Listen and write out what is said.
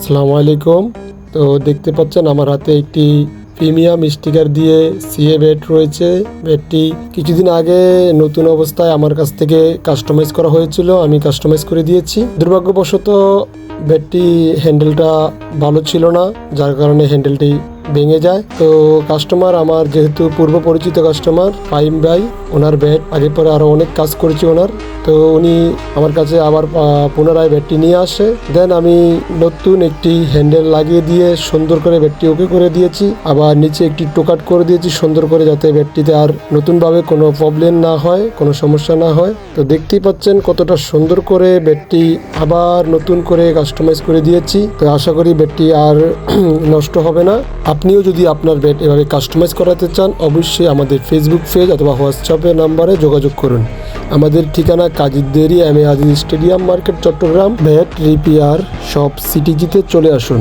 আসসালামু আলাইকুম। তো দেখতে পাচ্ছেন আমার হাতে একটি প্রিমিয়াম স্টিকার দিয়ে সিএ ব্যাট রয়েছে। ব্যাটটি কিছুদিন আগে নতুন অবস্থায় আমার কাছ থেকে কাস্টমাইজ করা হয়েছিল, আমি কাস্টমাইজ করে দিয়েছি। দুর্ভাগ্যবশত ব্যাটটি হ্যান্ডেলটা ভালো ছিল না, যার কারণে হ্যান্ডেলটি ভেঙে যায়। তো কাস্টমার আমার যেহেতু পূর্ব পরিচিত কাস্টমার ফাইম ভাই, ওনার ব্যাট আগে পরে আরও অনেক কাজ করেছি ওনার, তো উনি আমার কাছে আবার পুনরায় ব্যাটটি নিয়ে আসে। দেন আমি নতুন একটি হ্যান্ডেল লাগিয়ে দিয়ে সুন্দর করে ব্যাটটি ওকে করে দিয়েছি, আবার নিচে একটি টোকাট করে দিয়েছি সুন্দর করে, যাতে ব্যাটটিতে আর নতুনভাবে কোনো প্রবলেম না হয়, কোনো সমস্যা না হয়। তো দেখতেই পাচ্ছেন কতটা সুন্দর করে ব্যাটটি আবার নতুন করে কাস্টমাইজ করে দিয়েছি। তো আশা করি ব্যাটটি আর নষ্ট হবে না। আপনিও যদি আপনার ব্যাট এভাবে কাস্টমাইজ করাতে চান, অবশ্যই আমাদের ফেসবুক পেজ অথবা হোয়াটসঅ্যাপের নাম্বারে যোগাযোগ করুন। আমাদের ঠিকানা কাজীদেরি M A Aziz stadium market, Chittagong. Bat repair shop সিটিজিতে চলে আসুন।